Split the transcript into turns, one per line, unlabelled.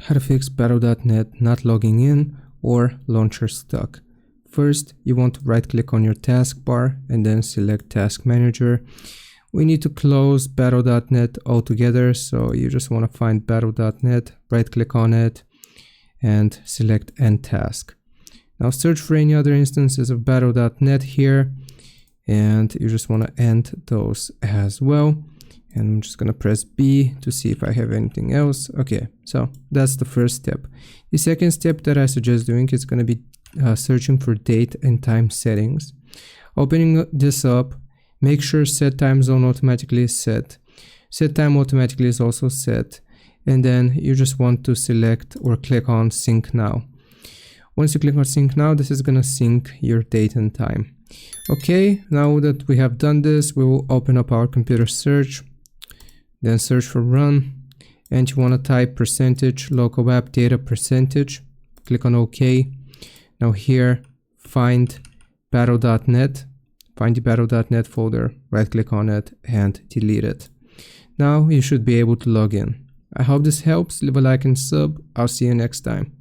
how to fix Battle.net not logging in or launcher stuck. First, you want to right click on your taskbar and then select Task Manager. We need to close Battle.net altogether, so you just want to find Battle.net, right click on it and select End Task. Now search for any other instances of Battle.net here and you just want to end those as well. And I'm just going to press B to see if I have anything else. Okay, so that's the first step. The second step that I suggest doing is going to be searching for date and time settings. Opening this up, make sure set time zone automatically is set. Set time automatically is also set. And then you just want to select or click on sync now. Once you click on sync now, this is going to sync your date and time. Okay, now that we have done this, we will open up our computer search. Then search for run, and you want to type percentage local app data percentage. Click on OK. Now here, find Battle.net. Find the Battle.net folder, right click on it and delete it. Now you should be able to log in. I hope this helps. Leave a like and sub. I'll see you next time.